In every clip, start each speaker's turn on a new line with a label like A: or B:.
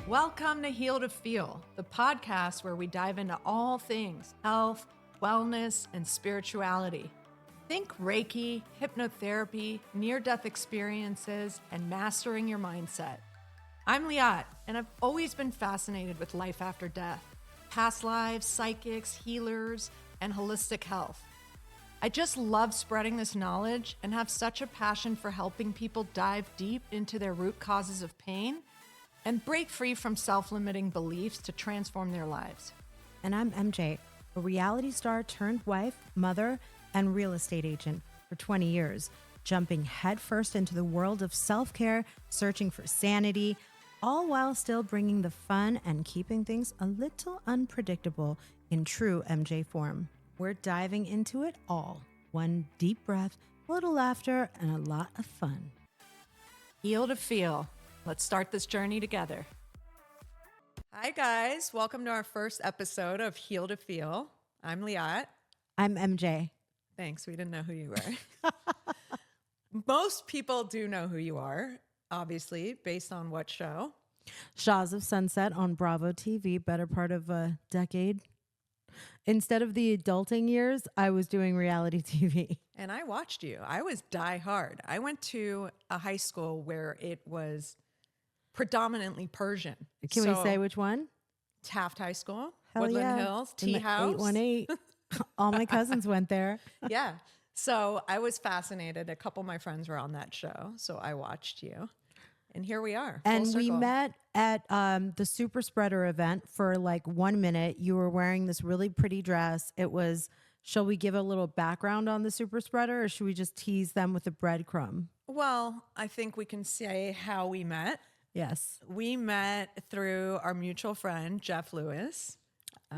A: Welcome to Heal to Feel, the podcast where we dive into all things health, wellness, and spirituality. Think Reiki, hypnotherapy, near-death experiences, and mastering your mindset. I'm Liat, and I've always been fascinated with life after death, past lives, psychics, healers, and holistic health. I just love spreading this knowledge and have such a passion for helping people dive deep into their root causes of pain and break free from self-limiting beliefs to transform their lives.
B: And I'm MJ, a reality star turned wife, mother, and real estate agent for 20 years, jumping headfirst into the world of self-care, searching for sanity, all while still bringing the fun and keeping things a little unpredictable in true MJ form. We're diving into it all. One deep breath, a little laughter, and a lot of fun.
A: Heal to Feel. Let's start this journey together. Hi, guys. Welcome to our first episode of Heal to Feel. I'm Liat.
B: I'm MJ.
A: Thanks. We didn't know who you were. Most people do know who you are, obviously, based on what show?
B: Shaws of Sunset on Bravo TV, better part of a decade. Instead of the adulting years, I was doing reality TV.
A: And I watched you. I was die hard. I went to a high school where it was predominantly Persian.
B: Can we say which one?
A: Taft High School,
B: Hell
A: Woodland
B: yeah.
A: Hills,
B: In the
A: Tea House.
B: 818. All my cousins went there.
A: Yeah. So I was fascinated. A couple of my friends were on that show. So I watched you. And here we are.
B: And
A: full
B: we
A: circle.
B: met at the Super Spreader event for like 1 minute. You were wearing this really pretty dress. It was, shall we give a little background on the Super Spreader, or should we just tease them with a breadcrumb?
A: Well, I think we can say how we met.
B: Yes.
A: We met through our mutual friend, Jeff Lewis.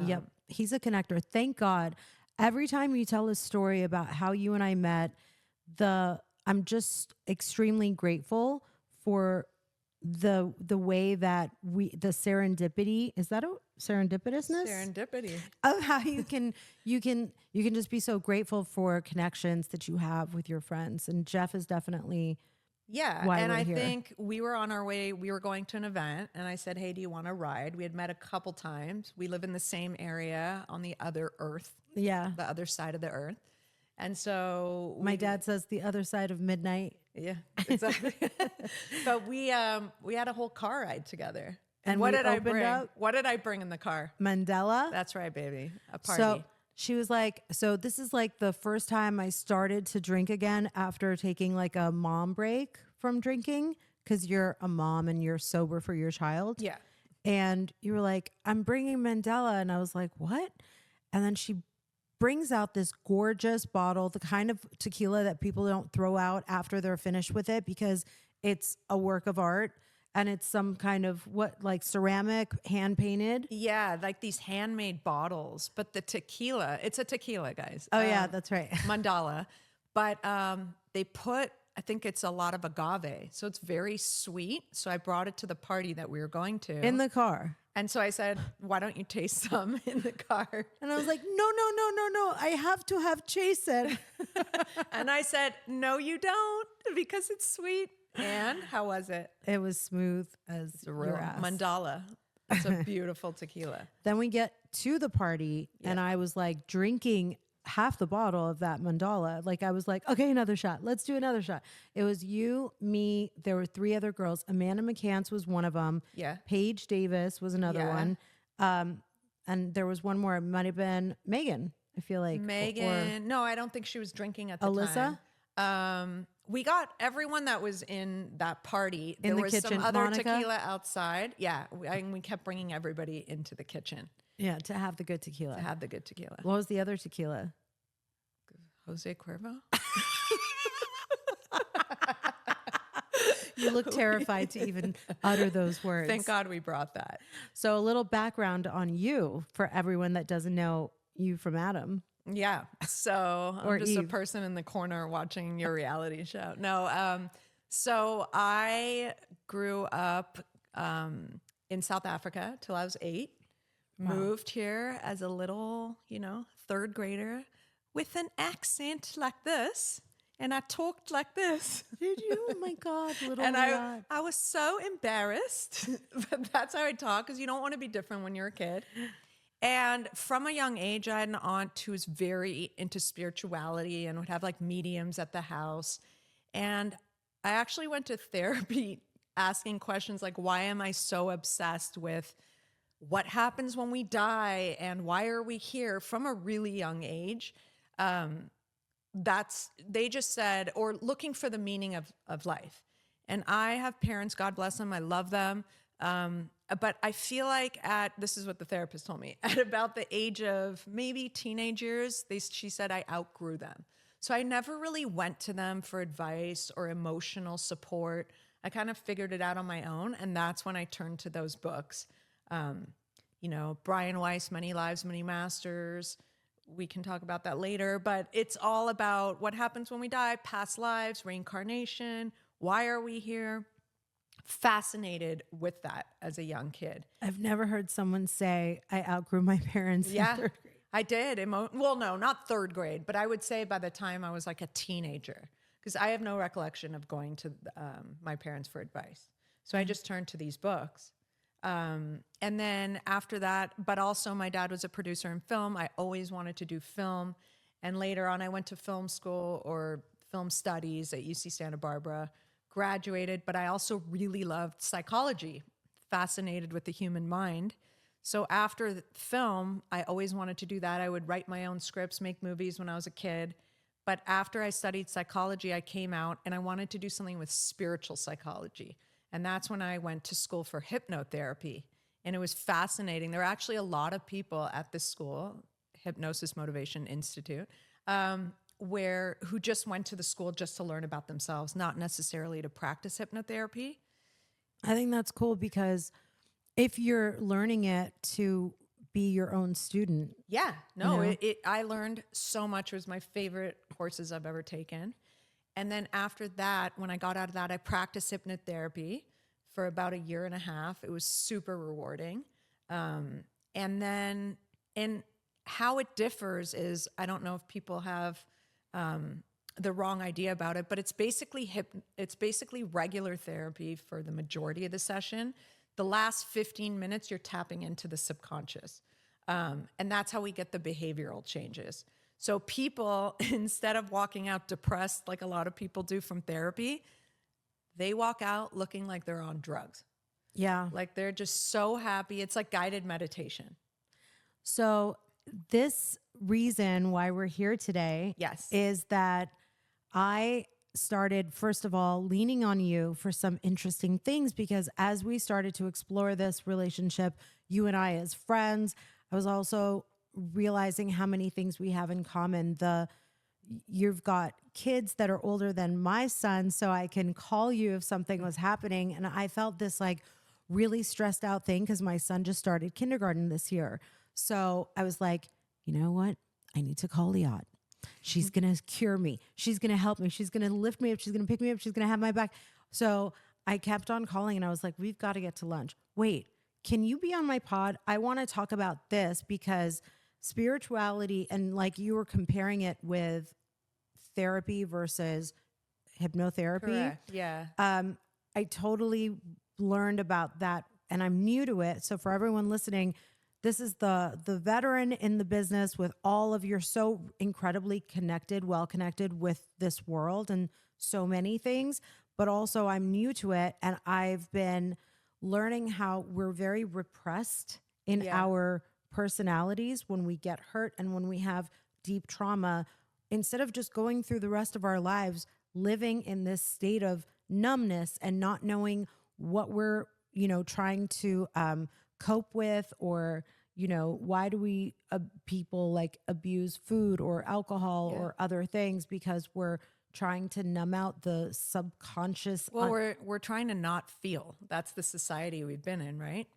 B: Yep. He's a connector. Thank God. Every time you tell a story about how you and I met, I'm just extremely grateful for the way that the serendipity, is that a serendipitousness?
A: Serendipity.
B: Of how you can just be so grateful for connections that you have with your friends. And Jeff is definitely why
A: and
B: we're
A: I
B: here.
A: think we were on our way, we were going to an event and I said, hey, do you want to ride? We had met a couple times. We live in the same area on the other earth.
B: Yeah.
A: The other side of the earth. And so
B: My dad says the other side of midnight.
A: Yeah, exactly. But we had a whole car ride together. And what
B: we
A: did I
B: opened
A: bring?
B: up
A: What did I bring in the car?
B: Mandela.
A: That's right, baby. A party.
B: So she was like, so this is like the first time I started to drink again after taking like a mom break from drinking, because you're a mom and you're sober for your child.
A: Yeah.
B: And you were like, I'm bringing Mandela. And I was like, what? And then she brings out this gorgeous bottle, the kind of tequila that people don't throw out after they're finished with it because it's a work of art. And it's some kind of like ceramic, hand painted.
A: Yeah, like these handmade bottles. But the tequila, it's a tequila, guys.
B: Oh, yeah, that's right.
A: Mandala. But they put, I think it's a lot of agave. So it's very sweet. So I brought it to the party that we were going to.
B: In the car.
A: And so I said, why don't you taste some in the car?
B: And I was like, no. I have to have chaser.
A: And I said, no, you don't, because it's sweet. And how was it?
B: It was smooth as
A: It's a real
B: your ass.
A: Mandala. It's a beautiful tequila.
B: Then we get to the party and I was like drinking half the bottle of that Mandala. Like I was like, okay, another shot. Let's do another shot. It was you, me. There were 3 other girls. Amanda McCants was one of them.
A: Yeah.
B: Paige Davis was another
A: Yeah.
B: one. And there was one more. It might have been Megan, I feel like.
A: Megan. No, I don't think she was drinking at the
B: Alyssa?
A: time. We got everyone that was in that party.
B: In
A: there
B: the
A: was
B: kitchen.
A: some other
B: Monica?
A: tequila outside. Yeah. We kept bringing everybody into the kitchen
B: Yeah, to have the good tequila.
A: to have the good tequila.
B: What was the other tequila?
A: Jose Cuervo?
B: You look terrified to even utter those words.
A: Thank God we brought that.
B: So a little background on you for everyone that doesn't know you from Adam.
A: Yeah. So
B: Or
A: I'm just a
B: Eve.
A: person in the corner watching your reality show. No. So I grew up in South Africa till I was 8.
B: Wow.
A: Moved here as a little, 3rd grader with an accent like this. and I talked like this.
B: Did you? Oh my God, little
A: And
B: Liat.
A: I was so embarrassed, but that's how I talk, because you don't want to be different when you're a kid. And from a young age, I had an aunt who was very into spirituality and would have like mediums at the house. And I actually went to therapy asking questions like, why am I so obsessed with what happens when we die and why are we here, from a really young age? They just said, or looking for the meaning of life. And I have parents, God bless them, I love them. But I feel like this is what the therapist told me, at about the age of maybe teenage years, she said I outgrew them. So I never really went to them for advice or emotional support. I kind of figured it out on my own. And that's when I turned to those books. Brian Weiss, Many Lives, Many Masters. We can talk about that later, but it's all about what happens when we die, past lives, reincarnation. Why are we here? Fascinated with that as a young kid.
B: I've never heard someone say, I outgrew my parents.
A: Yeah, in 3rd grade. I did. Well, no, not 3rd grade, but I would say by the time I was like a teenager, because I have no recollection of going to my parents for advice. So I just turned to these books. And then after that, but also my dad was a producer in film. I always wanted to do film. And later on, I went to film school or film studies at UC Santa Barbara, graduated, but I also really loved psychology, fascinated with the human mind. So after film, I always wanted to do that. I would write my own scripts, make movies when I was a kid. But after I studied psychology, I came out and I wanted to do something with spiritual psychology. And that's when I went to school for hypnotherapy. And it was fascinating. There are actually a lot of people at this school, Hypnosis Motivation Institute, who just went to the school just to learn about themselves, not necessarily to practice hypnotherapy.
B: I think that's cool, because if you're learning it to be your own student.
A: Yeah, no, I learned so much. It was my favorite courses I've ever taken. And then after that, when I got out of that, I practiced hypnotherapy for about 1.5 years. It was super rewarding. And how it differs is, I don't know if people have the wrong idea about it, but it's basically regular therapy for the majority of the session. The last 15 minutes, you're tapping into the subconscious. And that's how we get the behavioral changes. So people, instead of walking out depressed like a lot of people do from therapy, they walk out looking like they're on drugs.
B: Yeah.
A: Like they're just so happy. It's like guided meditation.
B: So this reason why we're here today,
A: yes,
B: is that I started, first of all, leaning on you for some interesting things, because as we started to explore this relationship, you and I as friends, I was also realizing how many things we have in common. You've got kids that are older than my son, so I can call you if something was happening. And I felt this like really stressed out thing because my son just started kindergarten this year. So I was like, you know what? I need to call Liat. She's going to cure me. She's going to help me. She's going to lift me up. She's going to pick me up. She's going to have my back. So I kept on calling and I was like, we've got to get to lunch. Wait, can you be on my pod? I want to talk about this, because spirituality, and like you were comparing it with therapy versus hypnotherapy.
A: Correct. Yeah.
B: I totally learned about that and I'm new to it. So for everyone listening, this is the veteran in the business with all of your so incredibly connected, well connected with this world and so many things, but also I'm new to it. And I've been learning how we're very repressed in our personalities when we get hurt and when we have deep trauma, instead of just going through the rest of our lives living in this state of numbness and not knowing what we're, trying to cope with, or, why do we people like abuse food or alcohol or other things, because we're trying to numb out the subconscious.
A: Well, we're trying to not feel. That's the society we've been in, right?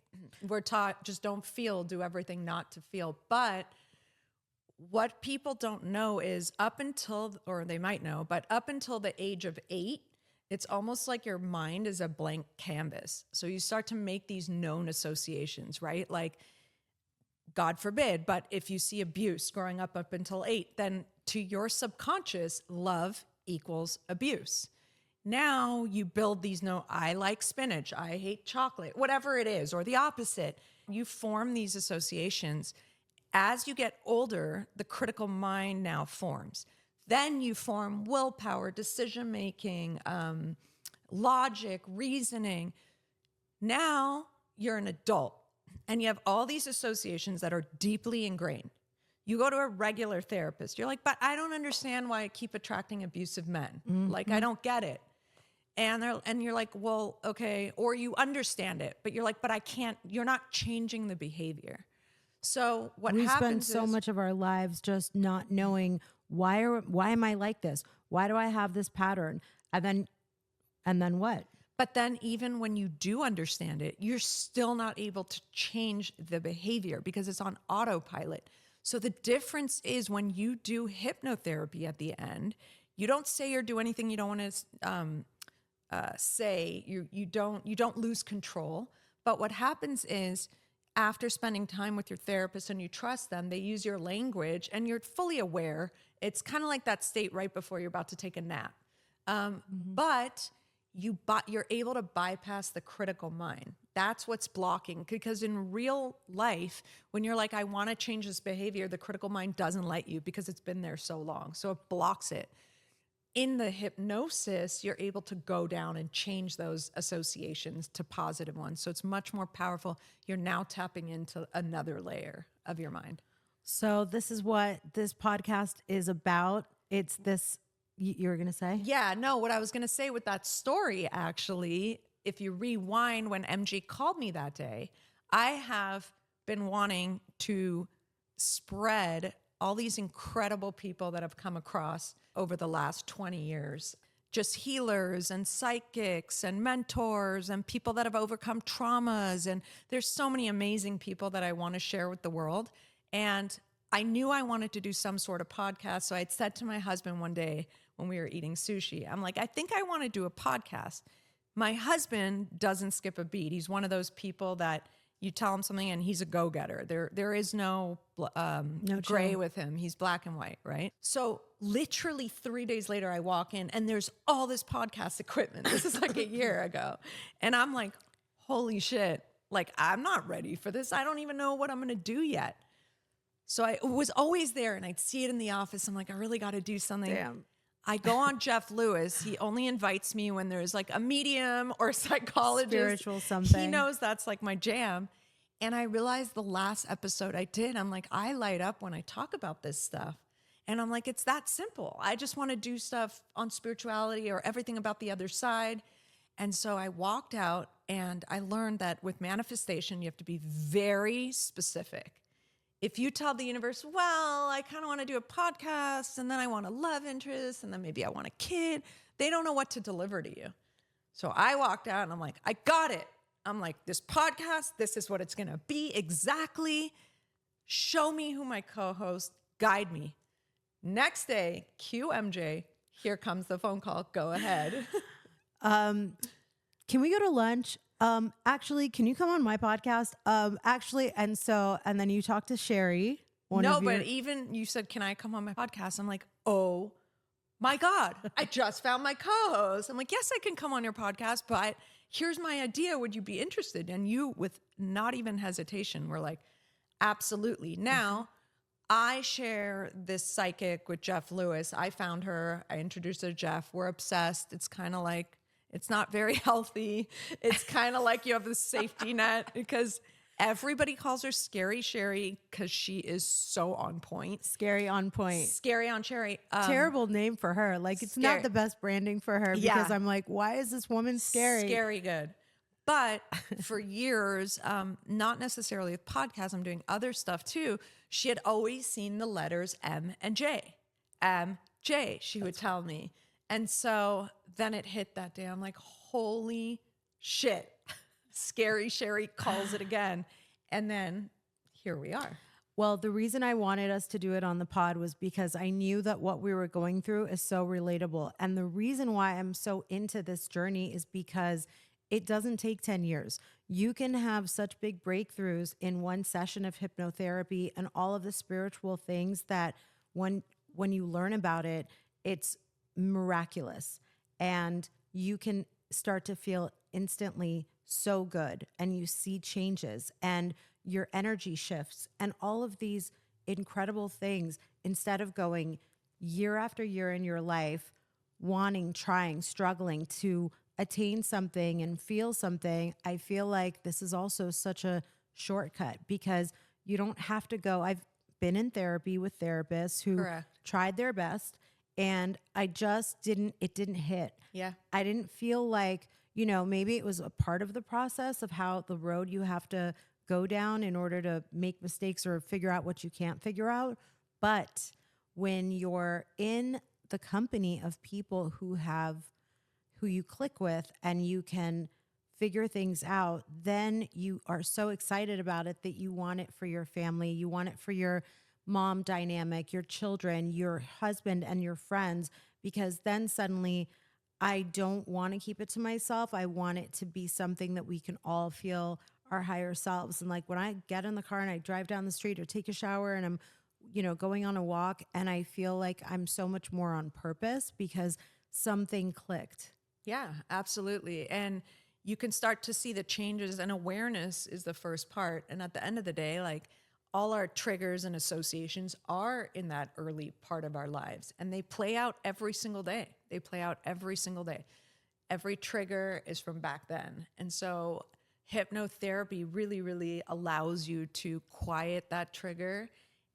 A: We're taught just don't feel, do everything not to feel. But what people don't know is or they might know, but up until the age of 8, it's almost like your mind is a blank canvas. So you start to make these known associations, right? Like, God forbid, but if you see abuse growing up until 8, then to your subconscious, love equals abuse. Now you build these, no, I like spinach, I hate chocolate, whatever it is, or the opposite. You form these associations. As you get older, the critical mind now forms. Then you form willpower, decision-making, logic, reasoning. Now you're an adult and you have all these associations that are deeply ingrained. You go to a regular therapist. You're like, but I don't understand why I keep attracting abusive men. Like, I don't get it. And you're like, well, okay. Or you understand it, but you're like, but I can't, you're not changing the behavior. So what
B: we
A: happens
B: spend so much of our lives just not knowing why am I like this? Why do I have this pattern? And then what?
A: But then even when you do understand it, you're still not able to change the behavior because it's on autopilot. So the difference is when you do hypnotherapy at the end, you don't say or do anything you don't want to say. You don't lose control. But what happens is after spending time with your therapist and you trust them, they use your language and you're fully aware. It's kind of like that state right before you're about to take a nap. But you're able to bypass the critical mind. That's what's blocking. Because in real life, when you're like, I want to change this behavior, the critical mind doesn't let you because it's been there so long. So it blocks it. In the hypnosis, you're able to go down and change those associations to positive ones. So it's much more powerful. You're now tapping into another layer of your mind.
B: So this is what this podcast is about. It's this, you were going to say?
A: Yeah, no, what I was going to say with that story, actually, if you rewind when MJ called me that day, I have been wanting to spread all these incredible people that I've come across over the last 20 years, just healers and psychics and mentors and people that have overcome traumas. And there's so many amazing people that I want to share with the world. And I knew I wanted to do some sort of podcast. So I'd said to my husband one day when we were eating sushi, I'm like, I think I want to do a podcast. My husband doesn't skip a beat. He's one of those people that you tell him something and he's a go-getter. There is no gray with him. He's black and white, right? So literally 3 days later, I walk in and there's all this podcast equipment. This is like a year ago. And I'm like, holy shit. Like, I'm not ready for this. I don't even know what I'm going to do yet. So I was always there and I'd see it in the office. I'm like, I really got to do something.
B: Damn.
A: I go on Jeff Lewis. He only invites me when there's like a medium or a psychologist.
B: Spiritual something.
A: He knows that's like my jam. And I realized the last episode I did, I'm like, I light up when I talk about this stuff. And I'm like, it's that simple. I just want to do stuff on spirituality or everything about the other side. And so I walked out and I learned that with manifestation, you have to be very specific. If you tell the universe, well, I kind of want to do a podcast and then I want a love interest and then maybe I want a kid, they don't know what to deliver to you. So I walked out and I'm like, I got it. I'm like, this podcast, this is what it's going to be exactly. Show me who my co-host, guide me. Next day, cue MJ, here comes the phone call. Go ahead.
B: Can we go to lunch? Actually, can you come on my podcast? And then you talk to Sherry.
A: But even you said, can I come on my podcast? I'm like, oh my God, I just found my co-host. I'm like, yes, I can come on your podcast, but here's my idea. Would you be interested? And you, with not even hesitation, were like, absolutely. Now, I share this psychic with Jeff Lewis. I found her. I introduced her to Jeff. We're obsessed. It's kind of like, it's not very healthy. It's kind of like you have this safety net because everybody calls her Scary Sherry because she is so on point.
B: Scary on point.
A: Scary on Sherry.
B: Terrible name for her. Like, it's not the best branding for her because I'm like, why is this woman scary?
A: Scary good. But for years, not necessarily with podcasts, I'm doing other stuff too. She had always seen the letters M and J. MJ, she would tell me. And so then it hit that day. I'm like, holy shit. Scary Sherry calls it again. And then here we are.
B: Well, the reason I wanted us to do it on the pod was because I knew that what we were going through is so relatable. And the reason why I'm so into this journey is because it doesn't take 10 years. You can have such big breakthroughs in one session of hypnotherapy and all of the spiritual things that when you learn about it, it's miraculous. And you can start to feel instantly so good, and you see changes and your energy shifts and all of these incredible things, instead of going year after year in your life, wanting, trying, struggling to attain something and feel something. I feel like this is also such a shortcut, because you don't have to go. I've been in therapy with therapists who
A: Correct.
B: tried their best, and it didn't hit.
A: Yeah.
B: I didn't feel like, maybe it was a part of the process of how the road you have to go down in order to make mistakes or figure out what you can't figure out. But when you're in the company of people who you click with and you can figure things out, then you are so excited about it that you want it for your family. You want it for your mom dynamic, your children, your husband, and your friends, because then suddenly I don't want to keep it to myself. I want it to be something that we can all feel our higher selves. And like when I get in the car and I drive down the street or take a shower and I'm, going on a walk, and I feel like I'm so much more on purpose because something clicked.
A: Yeah, absolutely. And you can start to see the changes, and awareness is the first part. And at the end of the day, like all our triggers and associations are in that early part of our lives, and they play out every single day. They play out every single day. Every trigger is from back then. And so hypnotherapy really, really allows you to quiet that trigger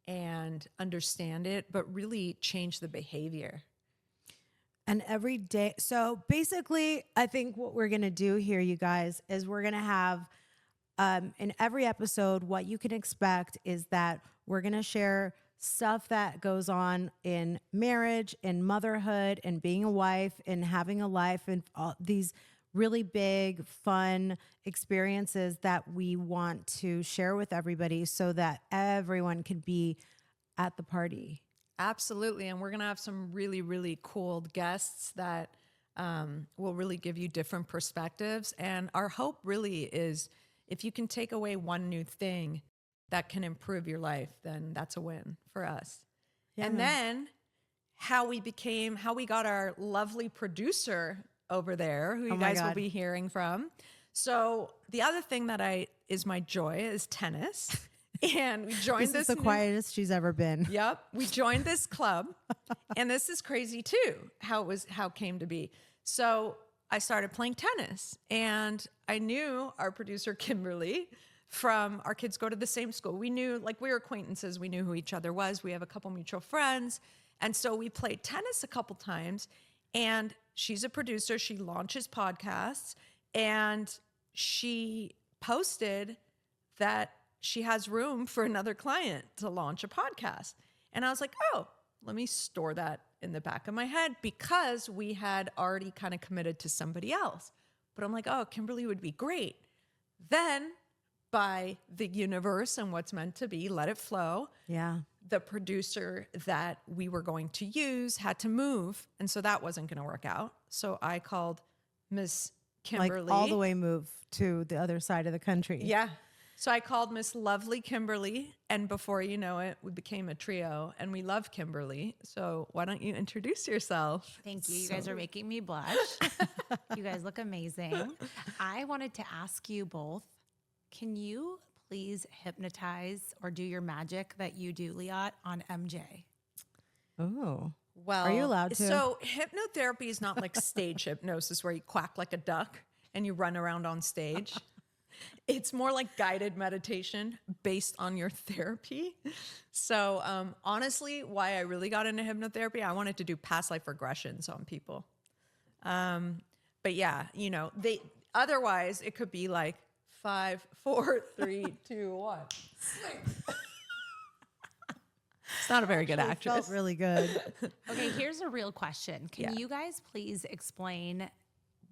A: and understand it, but really change the behavior.
B: And every day. So basically, I think what we're going to do here, you guys, is we're going to have in every episode, what you can expect is that we're going to share stuff that goes on in marriage, in motherhood, and being a wife, and having a life, and all these really big, fun experiences that we want to share with everybody so that everyone can be at the party.
A: Absolutely. And we're going to have some really, really cool guests that will really give you different perspectives. And our hope really is if you can take away one new thing that can improve your life, then that's a win for us.
B: Yeah,
A: and then how we got our lovely producer over there, who you guys will be hearing from. So the other thing that is my joy is tennis. And we joined this.
B: This is the quietest she's ever been.
A: Yep. We joined this club, and this is crazy too, how it came to be. So I started playing tennis, and I knew our producer, Kimberly, from our kids go to the same school. We knew, like, we were acquaintances. We knew who each other was. We have a couple mutual friends. And so we played tennis a couple times, and she's a producer. She launches podcasts, and she posted that she has room for another client to launch a podcast. And I was like, oh, let me store that in the back of my head, because we had already kind of committed to somebody else. But I'm like, oh, Kimberly would be great. Then by the universe and what's meant to be, let it flow.
B: Yeah.
A: The producer that we were going to use had to move. And so that wasn't going to work out. So I called Miss Kimberly.
B: Like all the way move to the other side of the country.
A: Yeah. So I called Miss Lovely Kimberly, and before you know it, we became a trio, and we love Kimberly. So why don't you introduce yourself?
C: Thank you. You guys are making me blush. You guys look amazing. I wanted to ask you both, can you please hypnotize or do your magic that you do, Liat, on MJ?
B: Oh.
A: Well,
B: are you allowed to?
A: So hypnotherapy is not like stage hypnosis where you quack like a duck and you run around on stage. It's more like guided meditation based on your therapy. So honestly, why I really got into hypnotherapy, I wanted to do past life regressions on people. But yeah, otherwise it could be like 5, 4, 3, 2, 1. It's not a very good actress.
B: Felt really good.
C: Okay, here's a real question. Can you guys please explain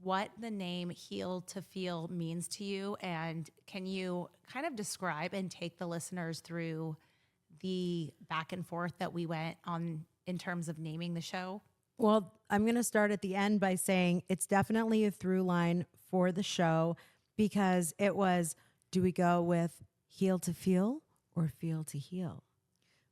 C: what the name Heal to Feel means to you? And can you kind of describe and take the listeners through the back and forth that we went on in terms of naming the show?
B: Well, I'm going to start at the end by saying it's definitely a through line for the show, because it was, do we go with heal to feel or feel to heal?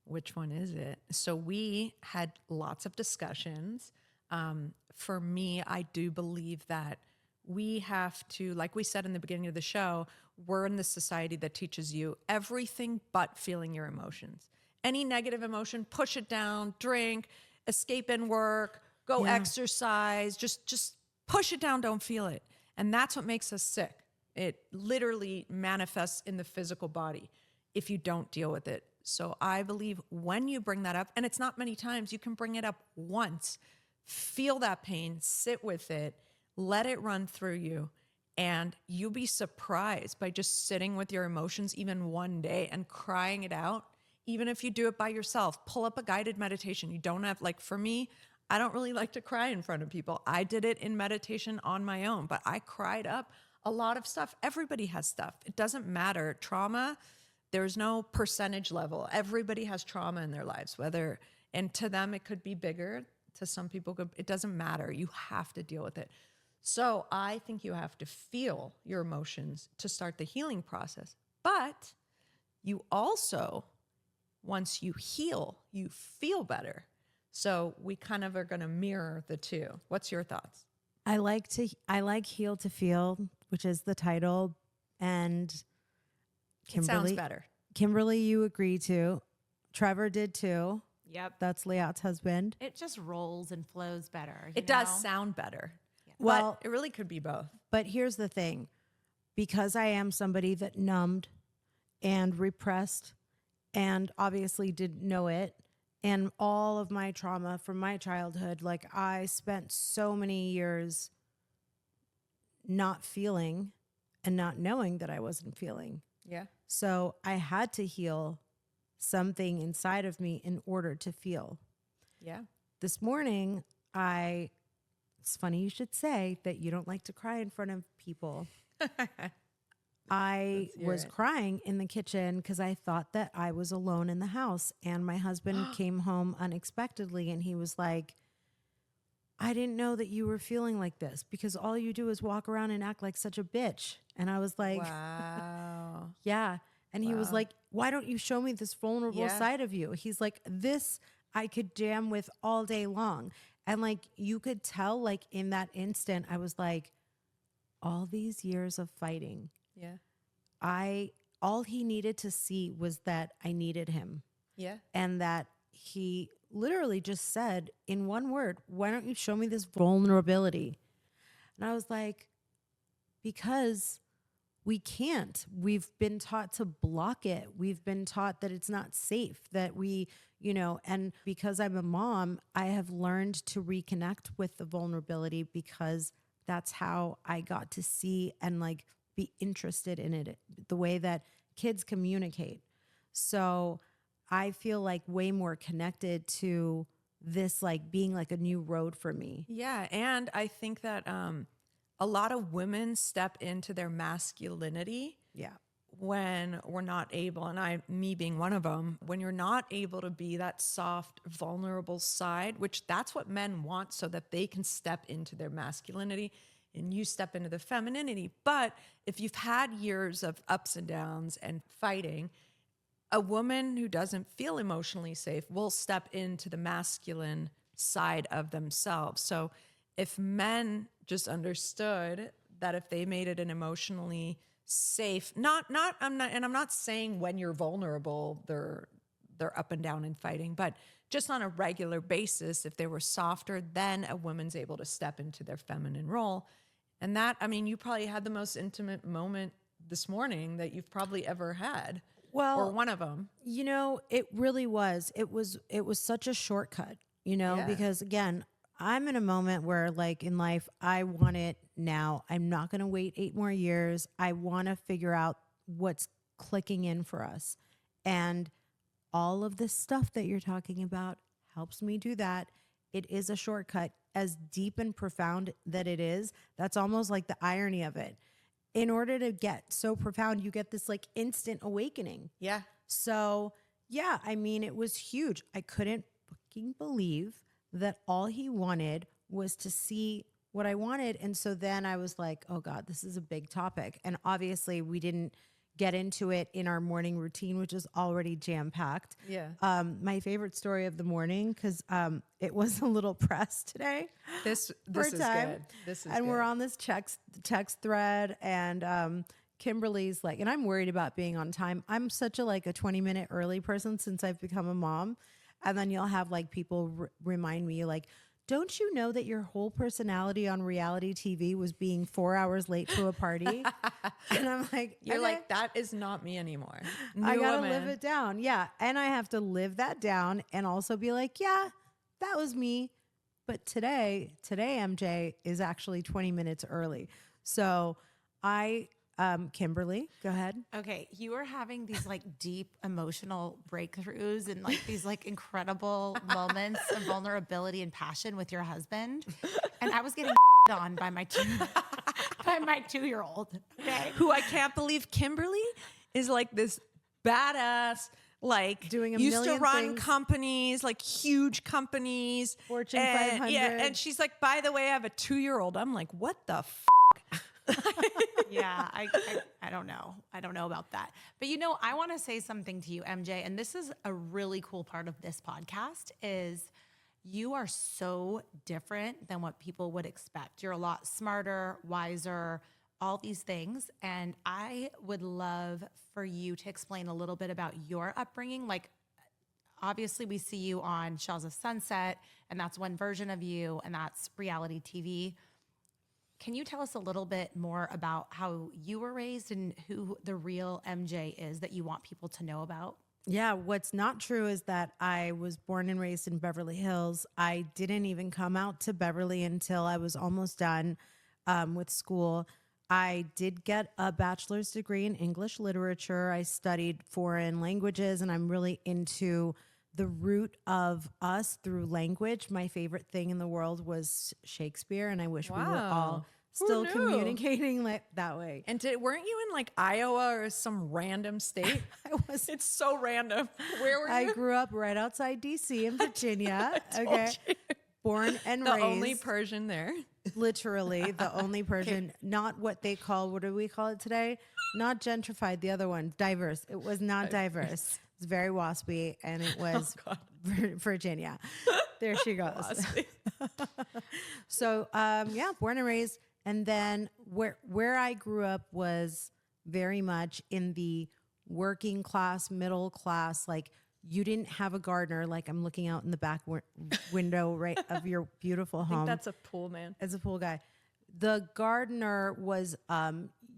A: Which one is it? So we had lots of discussions For me, I do believe that we have to, like we said in the beginning of the show, we're in this society that teaches you everything but feeling your emotions. Any negative emotion, push it down, drink, escape in work, go exercise, just push it down, don't feel it. And that's what makes us sick. It literally manifests in the physical body if you don't deal with it. So I believe when you bring that up, and it's not many times, you can bring it up once, feel that pain, sit with it, let it run through you, and you'll be surprised by just sitting with your emotions even one day and crying it out. Even if you do it by yourself, pull up a guided meditation. You don't have, like for me, I don't really like to cry in front of people. I did it in meditation on my own, but I cried up a lot of stuff. Everybody has stuff. It doesn't matter. Trauma, there's no percentage level. Everybody has trauma in their lives, and to them it could be bigger. To some people, it doesn't matter. You have to deal with it. So I think you have to feel your emotions to start the healing process. But you also, once you heal, you feel better. So we kind of are going to mirror the two. What's your thoughts?
B: I like Heal to Feel, which is the title. And Kimberly,
A: it sounds better.
B: Kimberly, you agree too. Trevor did too.
C: Yep.
B: That's Liat's husband.
C: It just rolls and flows better.
A: It does sound better. Yeah.
B: Well,
A: but it really could be both.
B: But here's the thing. Because I am somebody that numbed and repressed and obviously didn't know it, and all of my trauma from my childhood, like I spent so many years not feeling and not knowing that I wasn't feeling.
A: Yeah.
B: So I had to heal something inside of me in order to feel.
A: Yeah.
B: This morning, it's funny you should say that you don't like to cry in front of people. I was crying in the kitchen because I thought that I was alone in the house, and my husband came home unexpectedly, and he was like, I didn't know that you were feeling like this because all you do is walk around and act like such a bitch. And I was like,
A: wow.
B: Yeah. And he was like, why don't you show me this vulnerable side of you? He's like, this I could jam with all day long. And like, you could tell, like in that instant, I was like, all these years of fighting.
A: Yeah.
B: All he needed to see was that I needed him.
A: Yeah.
B: And that he literally just said in one word, why don't you show me this vulnerability? And I was like, because we can't. We've been taught to block it. We've been taught that it's not safe, that we, and because I'm a mom, I have learned to reconnect with the vulnerability because that's how I got to see and like be interested in it, the way that kids communicate. So I feel like way more connected to this, like being like a new road for me.
A: Yeah. And I think that a lot of women step into their masculinity when we're not able, and me being one of them, when you're not able to be that soft, vulnerable side, which that's what men want so that they can step into their masculinity and you step into the femininity. But if you've had years of ups and downs and fighting, a woman who doesn't feel emotionally safe will step into the masculine side of themselves. So if men just understood that if they made it an emotionally safe, I'm not saying when you're vulnerable, they're up and down and fighting, but just on a regular basis, if they were softer, then a woman's able to step into their feminine role. And that, you probably had the most intimate moment this morning that you've probably ever had.
B: Well,
A: or one of them.
B: It really was. It was such a shortcut, because again, I'm in a moment where like in life, I want it now. I'm not going to wait 8 more years. I want to figure out what's clicking in for us. And all of this stuff that you're talking about helps me do that. It is a shortcut, as deep and profound that it is. That's almost like the irony of it. In order to get so profound, you get this like instant awakening.
A: Yeah.
B: So yeah, it was huge. I couldn't fucking believe that all he wanted was to see what I wanted. And so then I was like, oh God, this is a big topic. And obviously we didn't get into it in our morning routine, which is already jam-packed.
A: Yeah.
B: My favorite story of the morning, because it was a little pressed today.
A: This
B: for
A: is
B: time.
A: good. This is
B: and
A: good.
B: we're on this text thread, and Kimberly's like, and I'm worried about being on time. I'm such a 20-minute early person since I've become a mom. And then you'll have like people remind me like, don't you know that your whole personality on reality TV was being 4 hours late to a party? And I'm like,
A: You're
B: okay,
A: like, that is not me anymore.
B: I
A: New
B: gotta
A: woman.
B: live it down. Yeah. And I have to live that down and also be like, yeah, that was me. But today MJ is actually 20 minutes early. So Kimberly, go ahead.
C: Okay, you were having these like deep emotional breakthroughs and like these like incredible moments of vulnerability and passion with your husband, and I was getting on by my 2-year-old. Okay,
A: Who I can't believe Kimberly is like this badass, like
B: Doing a
A: used to
B: million
A: run
B: things.
A: companies, like huge companies.
B: Fortune
A: and,
B: 500.
A: Yeah, and she's like, by the way, I have a 2-year-old. I'm like, what the f?
C: yeah, I don't know. I don't know about that. But I want to say something to you, MJ, and this is a really cool part of this podcast is you are so different than what people would expect. You're a lot smarter, wiser, all these things. And I would love for you to explain a little bit about your upbringing. Like, obviously we see you on Shells of Sunset, and that's one version of you, and that's reality TV. Can you tell us a little bit more about how you were raised and who the real MJ is that you want people to know about?
B: Yeah, what's not true is that I was born and raised in Beverly Hills. I didn't even come out to Beverly until I was almost done with school. I did get a bachelor's degree in English literature. I studied foreign languages, and I'm really into the root of us through language. My favorite thing in the world was Shakespeare, and I wish we were all
A: Who
B: still
A: knew?
B: communicating like that way.
A: And weren't you in like Iowa or some random state? It's so random. Where were you?
B: I grew up right outside DC in Virginia. Okay. Born and raised.
A: The only Persian there.
B: Literally the only Persian, not what they call, what do we call it today? Not gentrified, the other one, diverse. It was not diverse. It was very waspy, and it was Virginia. There she goes. So, born and raised. And then where I grew up was very much in the working class, middle class, like you didn't have a gardener. Like I'm looking out in the back window right of your beautiful home.
A: I think that's a pool man.
B: As a pool guy. The gardener was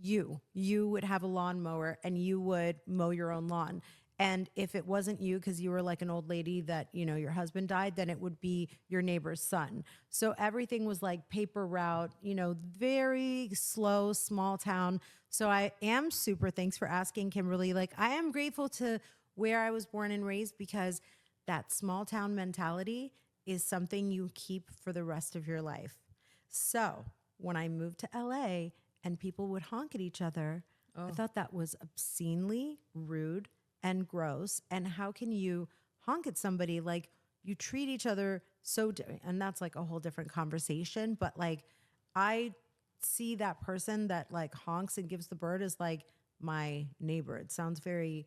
B: you. You would have a lawnmower and you would mow your own lawn. And if it wasn't you, because you were like an old lady that, your husband died, then it would be your neighbor's son. So everything was like paper route, very slow, small town. So I am thanks for asking, Kimberly. Like I am grateful to where I was born and raised, because that small town mentality is something you keep for the rest of your life. So when I moved to LA and people would honk at each other, I thought that was obscenely rude and gross. And how can you honk at somebody? Like you treat each other and that's like a whole different conversation. But like I see that person that like honks and gives the bird as like my neighbor. It sounds very,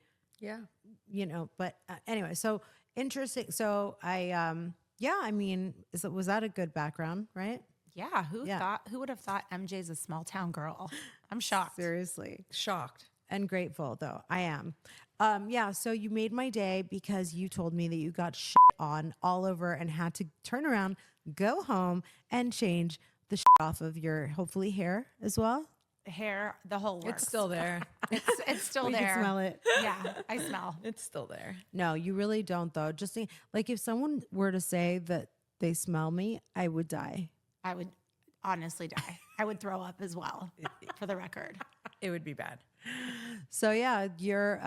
B: but anyway, so interesting. So was that a good background, right?
C: Yeah. Who would have thought MJ's a small town girl? I'm shocked.
B: Seriously.
A: Shocked.
B: And grateful, though. I am. So you made my day because you told me that you got shit on all over and had to turn around, go home, and change the shit off of your, hopefully, hair as well.
C: Hair, the whole works.
A: It's still there.
C: It's still
B: We
C: there.
B: can smell it.
C: Yeah, I smell.
A: It's still there.
B: No, you really don't, though. Just think, like if someone were to say that they smell me, I would die.
C: I would honestly die. I would throw up as well, for the record.
A: It would be bad.
B: So yeah, you're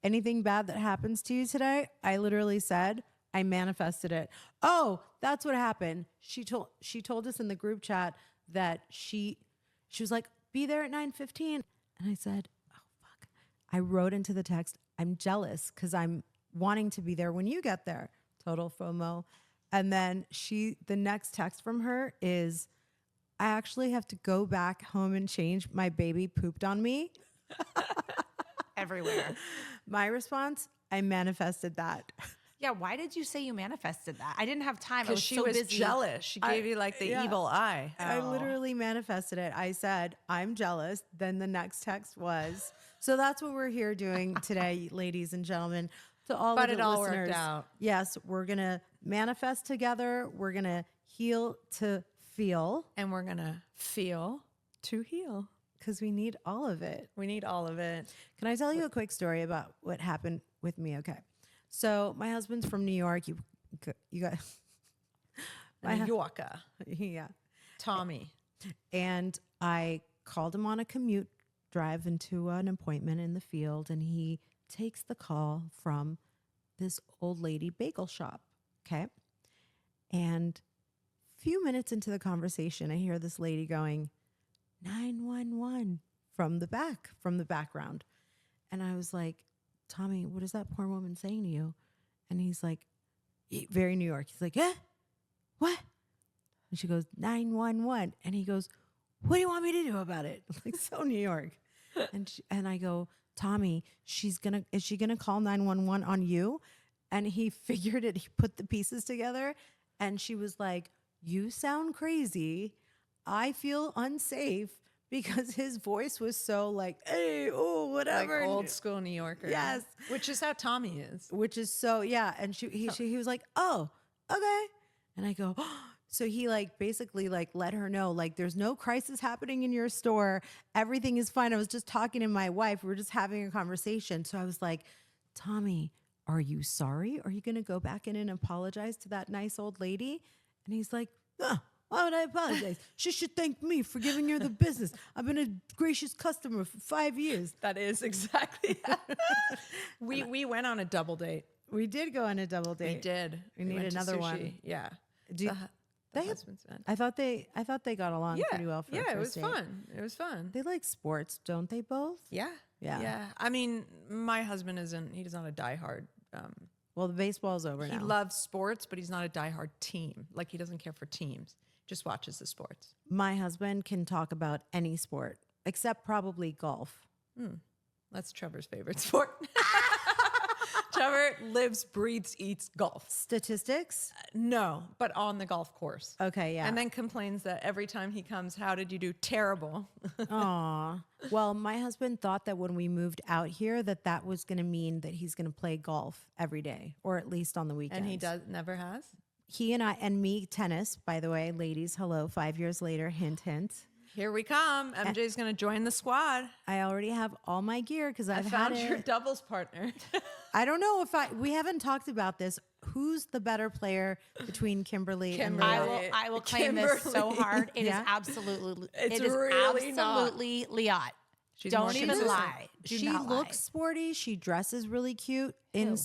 B: anything bad that happens to you today, I literally said I manifested it. Oh, that's what happened. She told us in the group chat that she was like, be there at 9:15. And I said, oh fuck. I wrote into the text, I'm jealous because I'm wanting to be there when you get there. Total FOMO. And then the next text from her is, I actually have to go back home and change. My baby pooped on me.
C: everywhere.
B: My response, I manifested that.
C: Yeah, why did you say you manifested that? I didn't have time. I
A: Because
C: was
A: she
C: so
A: was
C: busy.
A: jealous. She gave you like the evil eye.
B: I literally manifested it. I said, I'm jealous. Then the next text was, so that's what we're here doing today, ladies and gentlemen. To all
A: But
B: the
A: it all
B: listeners,
A: worked out.
B: yes, we're going to manifest together. We're going to heal to feel
A: And we're going to feel to heal.
B: because we need all of it.
A: We need all of it.
B: Can I tell you a quick story about what happened with me? Okay. So my husband's from New York. You got
A: New Yorker.
B: yeah.
A: Tommy.
B: And I called him on a commute drive into an appointment in the field, and he takes the call from this old lady bagel shop. Okay. And a few minutes into the conversation, I hear this lady going, 911 from the background. And I was like, Tommy, what is that poor woman saying to you? And he's like, very New York. He's like, what? And she goes, 911. And he goes, what do you want me to do about it? Like, so New York. And I go, Tommy, is she gonna call 911 on you? And he figured it. He put the pieces together, and she was like, you sound crazy. I feel unsafe, because his voice was so like, hey, oh, whatever.
A: Like old school New Yorker.
B: Yes.
A: Which is how Tommy is.
B: Which is so, yeah. And he was like, oh, okay. And I go, oh. So he like basically like let her know, like, there's no crisis happening in your store. Everything is fine. I was just talking to my wife. We were just having a conversation. So I was like, Tommy, are you sorry? Are you going to go back in and apologize to that nice old lady? And he's like, oh, why would I apologize? She should thank me for giving her the business. I've been a gracious customer for 5 years.
A: That is exactly we went on a double date.
B: We did go on a double date.
A: We did.
B: We need
A: went to
B: another
A: sushi.
B: one.
A: Yeah.
B: Do
A: The
B: they?
A: husband's man.
B: I thought they got along pretty well. For a
A: it was
B: first date.
A: fun. It was fun.
B: They like sports, don't they both?
A: Yeah.
B: Yeah.
A: Yeah. I mean, my husband he's not a diehard.
B: Well, the baseball's over
A: He
B: now.
A: loves sports, but he's not a diehard team. Like, he doesn't care for teams. Just watches the sports.
B: My husband can talk about any sport except probably golf.
A: That's Trevor's favorite sport. Trevor lives, breathes, eats golf.
B: Statistics?
A: No, but on the golf course.
B: Okay, yeah.
A: And then complains that every time he comes, how did you do? Terrible.
B: Aw. Well, my husband thought that when we moved out here that was going to mean that he's going to play golf every day, or at least on the weekends.
A: And he never has?
B: He and me, tennis, by the way, ladies, hello, 5 years later, hint, hint.
A: Here we come. MJ's going to join the squad.
B: I already have all my gear because
A: I
B: I've
A: found
B: had
A: your
B: it.
A: doubles partner.
B: I don't know we haven't talked about this. Who's the better player between Kimberly and Liat?
C: I will claim this so
A: Kimberly.
C: hard. It
B: Yeah.
C: is absolutely,
A: It's
C: it is
A: really
C: absolutely Liat.
A: She's more
C: Don't even
A: consistent.
C: lie. Do
B: She
C: not
B: looks
C: lie.
B: sporty. She dresses really cute in
C: Who?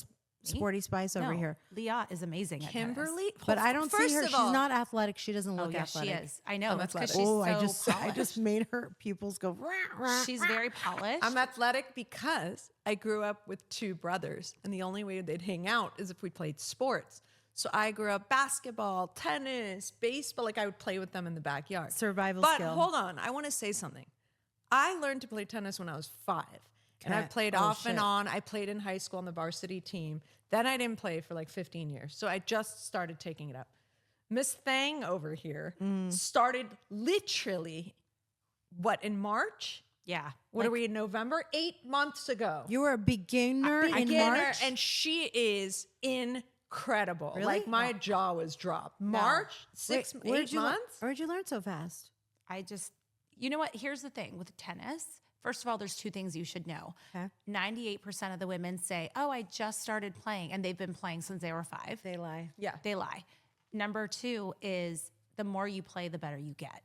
B: Sporty Spice over
C: No,
B: here.
C: Liat is amazing. At tennis.
A: Kimberly?
B: But I don't see
A: First
B: her.
A: of
B: She's
A: all,
B: not athletic. She doesn't
C: Oh,
B: look
C: yes,
B: athletic.
C: she is. I know. It's because
A: athletic.
C: she's so
B: I just made her pupils go. Rah, rah.
C: She's very polished.
A: I'm athletic because I grew up with two brothers, and the only way they'd hang out is if we played sports. So I grew up basketball, tennis, baseball. Like, I would play with them in the backyard.
B: Survival
A: but
B: skill.
A: hold on, I want to say something. I learned to play tennis when I was 5. And
B: Okay.
A: I've played
B: Oh,
A: off and
B: shit.
A: on. I played in high school on the varsity team. Then I didn't play for like 15 years. So I just started taking it up. Miss Thang over here started literally, in March?
C: yeah.
A: What are we in November? 8 months ago.
B: You were a beginner in March.
A: And she is incredible.
B: Really?
A: Like, my jaw was dropped. March,
B: Wait,
A: 8 months?
B: Where'd you learn so fast?
C: You know what? Here's the thing with tennis. First of all, there's 2 things you should know.
B: Okay.
C: 98% of the women say, oh, I just started playing. And they've been playing since they were 5.
B: They lie.
A: Yeah.
C: They lie. Number 2 is the more you play, the better you get.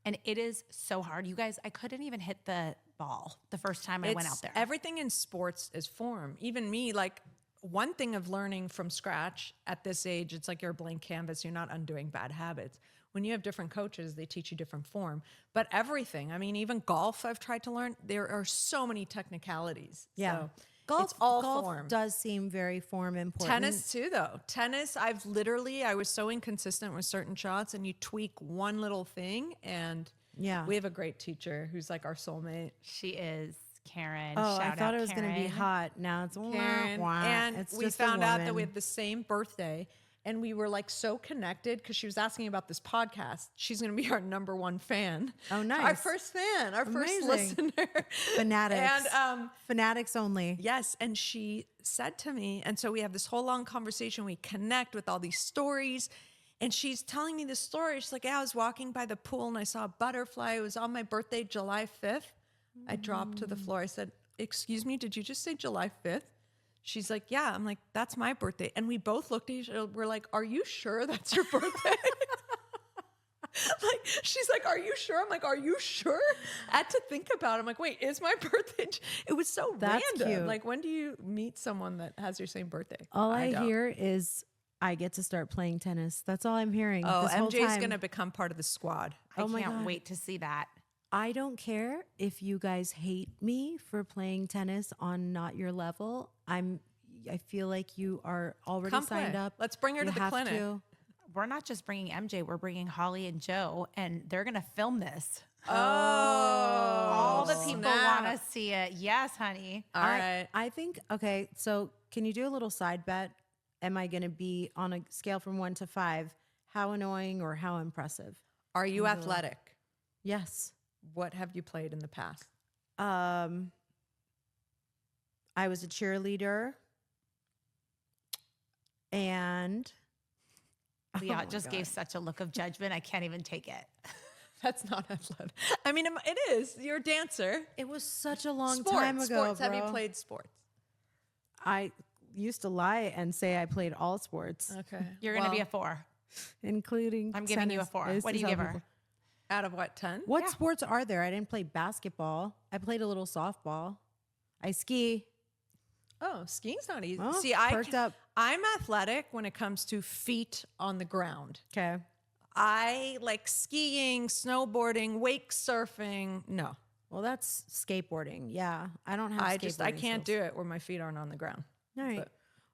C: And it is so hard. You guys, I couldn't even hit the ball the first time I went out there.
A: Everything in sports is form. Even me, like, one thing of learning from scratch at this age, it's like you're a blank canvas. You're not undoing bad habits. When you have different coaches, they teach you different form. But everything, I mean, even golf I've tried to learn, there are so many technicalities.
B: Yeah.
A: So
B: Golf,
A: it's all
B: golf
A: form.
B: does seem very form important.
A: Tennis too, though. Tennis, I was so inconsistent with certain shots, and you tweak one little thing, and
B: Yeah.
A: we have a great teacher who's like our soulmate.
C: She is. Karen.
B: Oh, I
C: Shout
B: thought
C: out
B: it was going to be
C: Karen.
B: hot. Now it's
A: Karen.
B: wah, wah.
A: And
B: It's
A: we
B: just a
A: found out that we
B: woman.
A: had the same birthday. And we were like so connected because she was asking about this podcast. She's going to be our number one fan.
B: Oh, nice.
A: Our first fan, our first
B: Amazing.
A: listener.
B: Fanatics.
A: And
B: Fanatics only.
A: yes, and she said to me, and so we have this whole long conversation. We connect with all these stories. And she's telling me this story. She's like, yeah, I was walking by the pool and I saw a butterfly. It was on my birthday, July 5th. I dropped to the floor. I said, excuse me, did you just say July 5th? She's like, yeah. I'm like, that's my birthday. And we both looked at each other. We're like, are you sure that's your birthday? Like, she's like, are you sure? I'm like, are you sure? I had to think about it. I'm like, wait, is my birthday? It was so
B: That's
A: random.
B: cute.
A: Like, when do you meet someone that has your same birthday?
B: All I
A: don't.
B: hear is I get to start playing tennis. That's all I'm hearing.
A: Oh,
B: this whole
A: MJ's
B: time.
A: going to become part of the squad.
C: I
B: Oh my
C: can't
B: God.
C: wait to see that.
B: I don't care if you guys hate me for playing tennis on not your level. I feel like you are already
A: Come
B: signed
A: play.
B: up.
A: Let's bring her
B: You
A: to the
B: have
A: clinic.
B: to.
C: We're not just bringing MJ, we're bringing Holly and Joe, and they're going to film this.
A: Oh,
C: All the people
A: snap.
C: want to see it. Yes, honey.
A: All right.
B: I think, okay, so can you do a little side bet? Am I going to be on a scale from 1 to 5? How annoying or how impressive?
A: Are you athletic?
B: Yes.
A: What have you played in the past?
B: I was a cheerleader. And
C: Leah
B: my
C: just
B: God.
C: gave such a look of judgment. I can't even take it.
A: That's not athletic. I mean, it is. You're a dancer.
B: It was such a long
A: Sports.
B: time ago.
A: Sports. Have you
B: bro.
A: played sports?
B: I used to lie and say I played all sports,
A: Okay.
C: You're going to be a 4.
B: including.
C: I'm giving you a
B: tennis.
C: 4.
B: I used
C: What
B: to
C: do you
B: tell
C: give her?
B: people.
A: Out of what, 10?
B: What
C: Yeah.
B: sports are there? I didn't play basketball. I played a little softball. I ski.
A: Oh, skiing's not easy.
B: Oh,
A: See,
B: perked up.
A: I'm athletic when it comes to feet on the ground.
B: Okay.
A: I like skiing, snowboarding, wake surfing. No,
B: Well, that's skateboarding. Yeah, I don't have.
A: I can't
B: skills.
A: do it where my feet aren't on the ground.
B: All right.
A: But-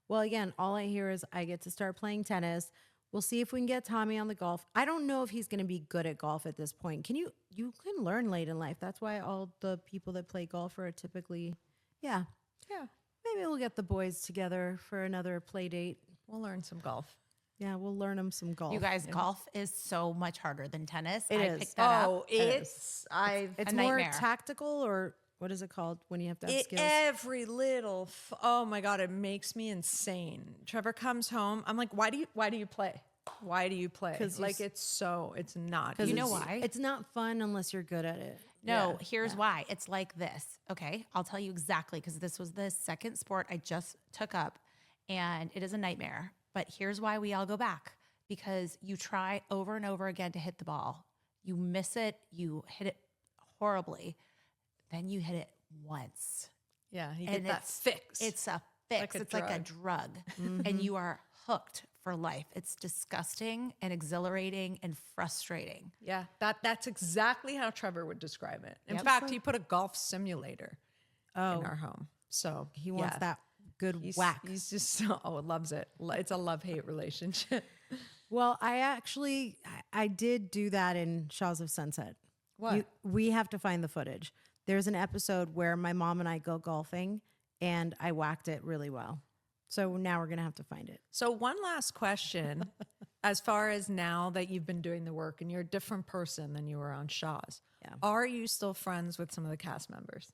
B: Well, again, all I hear is I get to start playing tennis. We'll see if we can get Tommy on the golf. I don't know if he's going to be good at golf at this point. You can learn late in life. That's why all the people that play golf are typically, yeah.
A: Yeah,
B: Maybe we'll get the boys together for another play date.
A: we'll learn some golf.
B: Yeah, we'll learn them some golf.
C: You guys, golf is so much harder than tennis.
B: It
C: I
B: is.
C: picked that
A: Oh,
C: up.
A: it's
B: It's
C: a
B: more
C: nightmare.
B: tactical, or what is it called when you have to have skills?
A: every little. Oh my god, it makes me insane. Trevor comes home. I'm like, why do you play? Why do you play?
B: 'Cause you
A: Like it's not.
C: You
A: easy.
C: know why?
B: It's not fun unless you're good at it.
C: No, here's why. It's like this. Okay. I'll tell you exactly because this was the second sport I just took up and it is a nightmare. But here's why we all go back because you try over and over again to hit the ball. You miss it, you hit it horribly, then you hit it once.
A: Yeah, you
C: And
A: get that fix.
C: It's a fix.
A: Like a
C: It's like a drug. And you are hooked for life. It's disgusting and exhilarating and frustrating.
A: yeah, that's exactly how Trevor would describe it. In
C: Yep.
A: fact, he put a golf simulator in
B: Oh,
A: our home. So
B: he wants
A: yeah,
B: that good
A: He's,
B: whack.
A: He's just loves it. It's a love-hate relationship.
B: Well, I did do that in Shaws of Sunset.
A: What?
B: We have to find the footage. There's an episode where my mom and I go golfing and I whacked it really well. So now we're going to have to find it.
A: So one last question. As far as now that you've been doing the work and you're a different person than you were on Shaw's,
B: Yeah.
A: are you still friends with some of the cast members?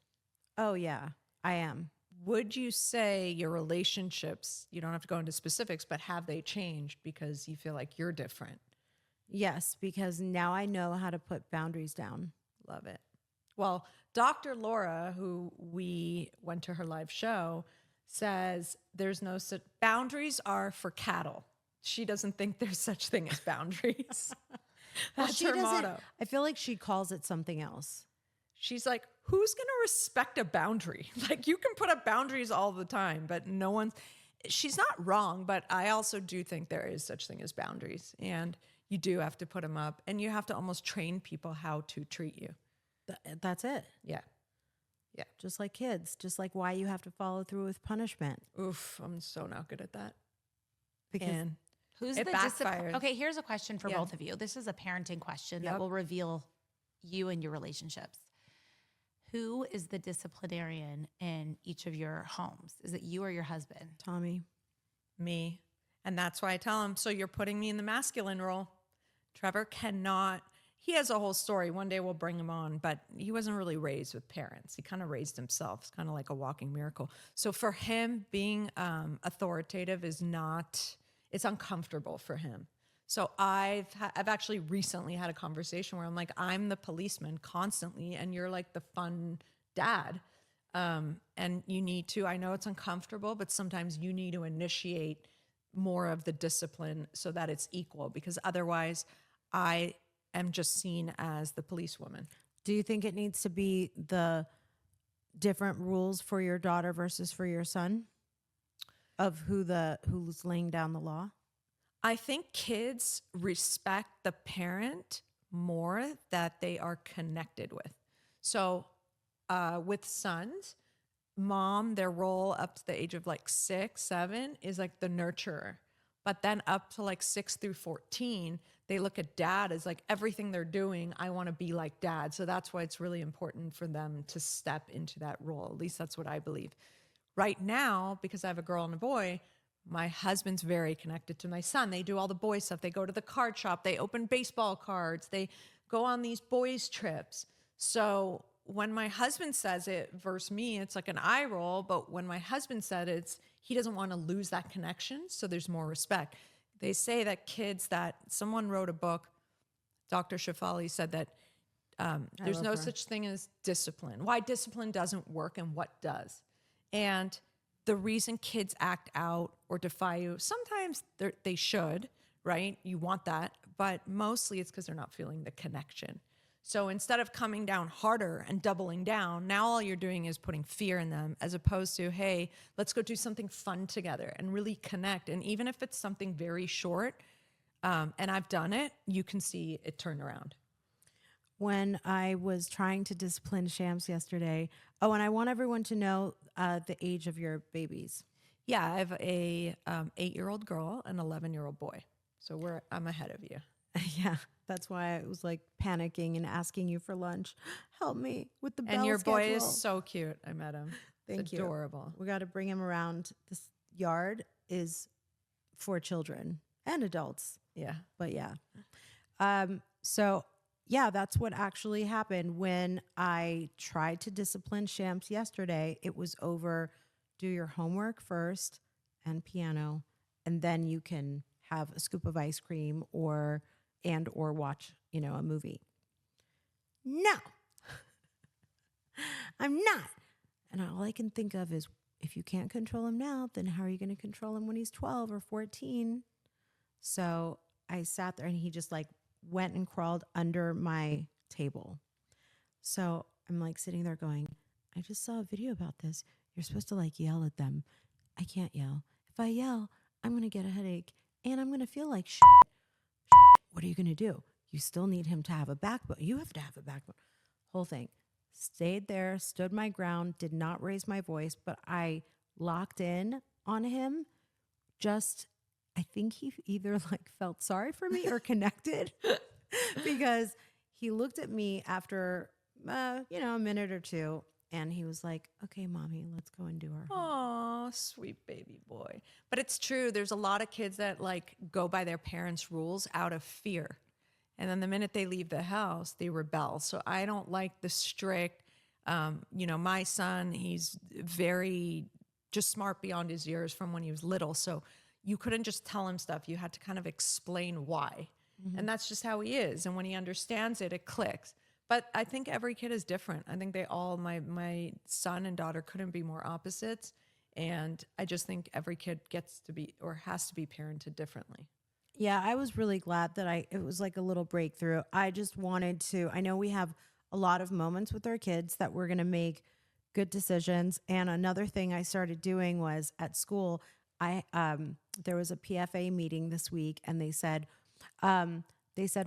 B: Oh, yeah, I am.
A: Would you say your relationships, you don't have to go into specifics, but have they changed because you feel like you're different?
B: Yes, because now I know how to put boundaries down.
A: Love it. Well, Dr. Laura, who we went to her live show, says there's no such boundaries are for cattle. She doesn't think there's such thing as boundaries. That's
B: she
A: her
B: doesn't-
A: motto.
B: I feel like she calls it something else.
A: She's like, who's going to respect a boundary? Like you can put up boundaries all the time, but no one's, she's not wrong, but I also do think there is such thing as boundaries and you do have to put them up and you have to almost train people how to treat you.
B: That's it.
A: Yeah.
B: Just like kids, just like why you have to follow through with punishment.
A: Oof. I'm so not good at that.
B: Because
A: And
C: Who's
A: It
C: the
A: backfires.
C: Okay, here's a question for
A: Yeah.
C: both of you. This is a parenting question
A: Yep.
C: that will reveal you and your relationships. Who is the disciplinarian in each of your homes? Is it you or your husband?
B: Tommy.
A: Me. And that's why I tell him, so you're putting me in the masculine role. Trevor cannot, he has a whole story. One day we'll bring him on, but he wasn't really raised with parents. He kind of raised himself. It's kind of like a walking miracle. So for him, being authoritative is not, it's uncomfortable for him. So I've actually recently had a conversation where I'm like, I'm the policeman constantly, and you're like the fun dad. And you need to, I know it's uncomfortable, but sometimes you need to initiate more of the discipline so that it's equal, because otherwise I am just seen as the policewoman.
B: Do you think it needs to be the different rules for your daughter versus for your son of who's laying down the law?
A: I think kids respect the parent more that they are connected with. So with sons, mom, their role up to the age of like 6, 7 is like the nurturer. But then up to like 6 through 14, they look at dad as like everything they're doing, I want to be like dad. So that's why it's really important for them to step into that role. At least that's what I believe. Right now, because I have a girl and a boy, my husband's very connected to my son. They do all the boy stuff. They go to the card shop. They open baseball cards. They go on these boys trips. So when my husband says it versus me, it's like an eye roll. But when my husband said it, he doesn't want to lose that connection. So there's more respect. They say that someone wrote a book, Dr. Shafali said that there's no such thing as discipline. Why discipline doesn't work and what does. And the reason kids act out or defy you, sometimes they should, right? You want that, but mostly it's because they're not feeling the connection. So instead of coming down harder and doubling down, now all you're doing is putting fear in them, as opposed to, hey, let's go do something fun together and really connect. And even if it's something very short, and I've done it, you can see it turn around.
B: When I was trying to discipline Shams yesterday, oh, and I want everyone to know the age of your babies.
A: Yeah, I have a 8-year-old girl and 11-year-old boy. So I'm ahead of you.
B: Yeah, that's why I was like panicking and asking you for lunch. Help me with the bell
A: And your boy
B: schedule.
A: is so cute. I met him.
B: Thank you.
A: Adorable.
B: We got to bring him around. This yard is for children and adults.
A: Yeah.
B: But yeah. So yeah, that's what actually happened when I tried to discipline Shams yesterday. It was over do your homework first and piano, and then you can have a scoop of ice cream or watch, a movie. No, I'm not. And all I can think of is if you can't control him now, then how are you going to control him when he's 12 or 14? So I sat there and he just like went and crawled under my table. So I'm like sitting there going, I just saw a video about this. You're supposed to like yell at them. I can't yell. If I yell, I'm going to get a headache and I'm going to feel like shit. What are you going to do? You still need him to have a backbone. You have to have a backbone. Whole thing. Stayed there, stood my ground, did not raise my voice, but I locked in on him. I think he either like felt sorry for me or connected because he looked at me after, a minute or two and he was like, okay, mommy, let's go and do our homework.
A: Oh, sweet baby boy. But it's true. There's a lot of kids that like go by their parents' rules out of fear. And then the minute they leave the house, they rebel. So I don't like the strict, my son, he's very just smart beyond his years from when he was little. So you couldn't just tell him stuff. You had to kind of explain why. Mm-hmm. And that's just how he is. And when he understands it, it clicks. But I think every kid is different. I think my son and daughter couldn't be more opposites. And I just think every kid gets to be or has to be parented differently.
B: Yeah, I was really glad that it was like a little breakthrough. I just wanted to, I know we have a lot of moments with our kids that we're going to make good decisions. And another thing I started doing was at school, there was a PFA meeting this week and they said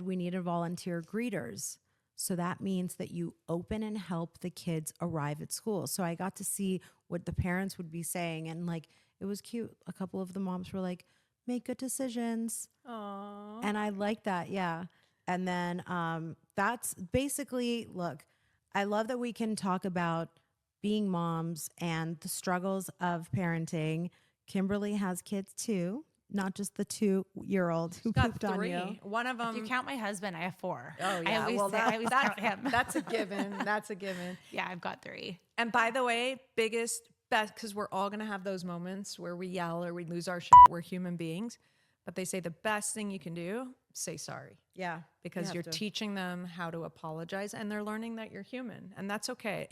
B: we needed volunteer greeters. So that means that you open and help the kids arrive at school. So I got to see what the parents would be saying. And like, it was cute. A couple of the moms were like, make good decisions.
A: Aww.
B: And I like that. Yeah. And then that's basically, look, I love that we can talk about being moms and the struggles of parenting. Kimberly has kids too, not just the 2-year-old who
A: Got
B: pooped on
A: 3.
B: you.
A: One of them.
C: If you count my husband, I have 4.
A: Oh yeah.
C: I always count him.
A: That's a given. That's a given.
C: Yeah, I've got 3.
A: And by the way, best, because we're all going to have those moments where we yell or we lose our shit. We're human beings. But they say the best thing you can do, say sorry.
B: Yeah.
A: Because you're teaching them how to apologize and they're learning that you're human. And that's okay.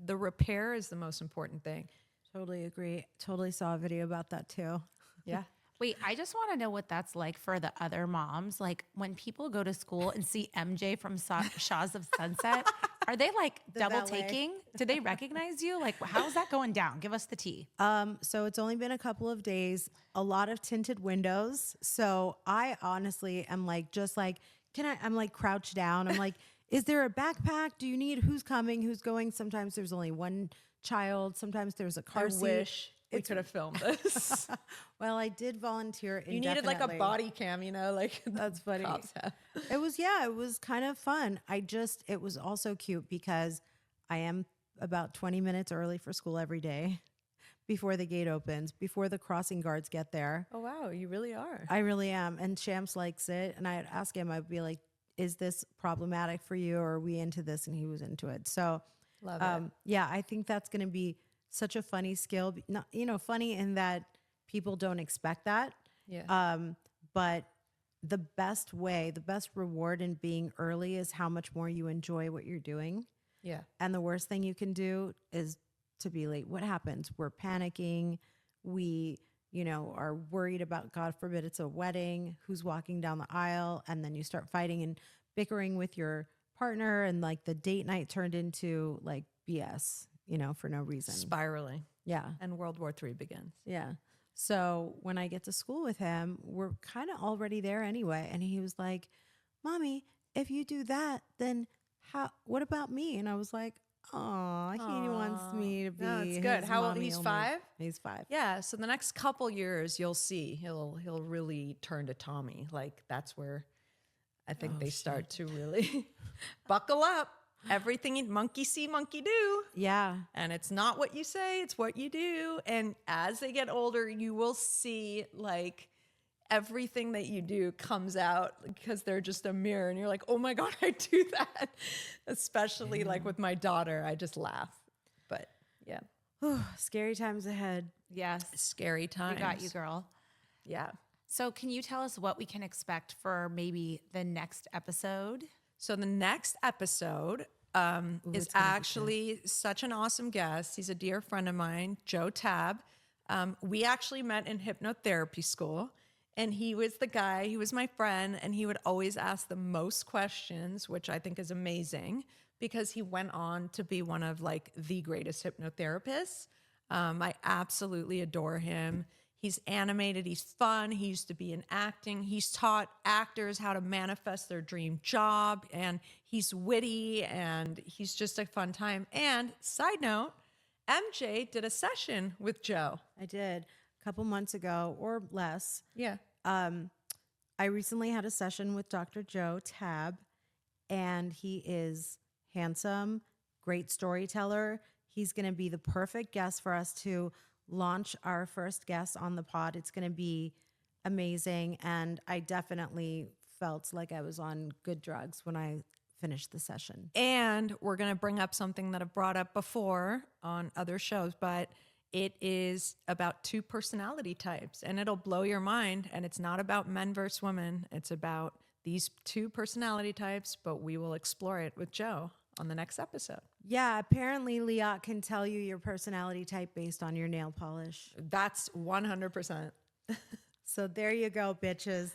A: The repair is the most important thing.
B: Totally agree. Totally saw a video about that too.
A: Yeah.
C: Wait, I just want to know what that's like for the other moms. Like when people go to school and see MJ from Shaws of Sunset, are they like double taking? Do they recognize you? Like, how's that going down? Give us the tea.
B: So it's only been a couple of days, a lot of tinted windows. So I honestly am like, I'm like crouched down. I'm like, is there a backpack? Do you need, who's coming? Who's going? Sometimes there's only one child. Sometimes there's a car seat.
A: Wish we could have filmed this.
B: Well, I did volunteer.
A: You needed like a body cam, like
B: that's funny. It was kind of fun. It was also cute because I am about 20 minutes early for school every day before the gate opens, before the crossing guards get there.
A: Oh, wow. You really are.
B: I really am. And Shams likes it. And I'd ask him, I'd be like, is this problematic for you? Or are we into this? And he was into it. So
A: love it.
B: Yeah, I think that's going to be such a funny skill. Not, funny in that people don't expect that.
A: Yeah.
B: But the best reward in being early is how much more you enjoy what you're doing.
A: Yeah.
B: And the worst thing you can do is to be late. What happens? We're panicking. We, are worried about, God forbid, it's a wedding, who's walking down the aisle. And then you start fighting and bickering with your partner. And like the date night turned into like BS, for no reason.
A: Spiraling.
B: Yeah.
A: And World War III begins.
B: Yeah. So when I get to school with him, we're kind of already there anyway. And he was like, Mommy, if you do that, then what about me? And I was like, oh, he wants me to be.
A: No, it's good. How old? He's 5?
B: He's 5.
A: Yeah. So the next couple years, you'll see he'll really turn to Tommy. Like that's where I think they start to really buckle up. Everything monkey see, monkey do.
B: Yeah.
A: And it's not what you say, it's what you do. And as they get older, you will see like everything that you do comes out because they're just a mirror. And you're like, oh my God, I do that. Especially like with my daughter, I just laugh. But yeah.
B: Scary times ahead.
C: Yes.
A: Scary times.
C: We got you, girl.
A: Yeah.
C: So can you tell us what we can expect for maybe the next episode?
A: So the next episode is actually such an awesome guest. He's a dear friend of mine, Joe Tab. We actually met in hypnotherapy school, and he was my friend, and he would always ask the most questions, which I think is amazing because he went on to be one of like the greatest hypnotherapists. I absolutely adore him. He's animated. He's fun. He used to be in acting. He's taught actors how to manifest their dream job, and he's witty, and he's just a fun time. And side note, MJ did a session with Joe.
B: I did a couple months ago or less.
A: Yeah.
B: I recently had a session with Dr. Joe Tab, and he is handsome, great storyteller. He's going to be the perfect guest for us to launch our first guest on the pod. It's going to be amazing. And I definitely felt like I was on good drugs when I finished the session.
A: And we're going to bring up something that I've brought up before on other shows, but it is about 2 personality types, and it'll blow your mind. And it's not about men versus women. It's about these 2 personality types, but we will explore it with Joe on the next episode.
B: Yeah, apparently Liat can tell you your personality type based on your nail polish.
A: That's 100%.
B: So there you go, bitches.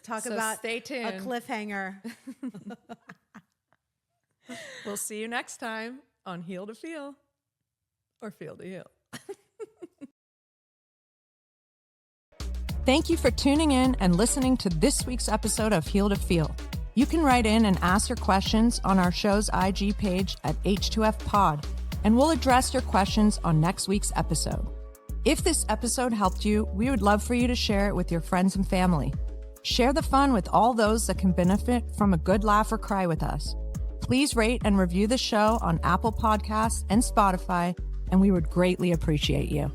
A: Stay tuned.
B: A cliffhanger.
A: We'll see you next time on Heal to Feel or Feel to Heal. Thank you for tuning in and listening to this week's episode of Heal to Feel. You can write in and ask your questions on our show's IG page at H2F Pod, and we'll address your questions on next week's episode. If this episode helped you, we would love for you to share it with your friends and family. Share the fun with all those that can benefit from a good laugh or cry with us. Please rate and review the show on Apple Podcasts and Spotify, and we would greatly appreciate you.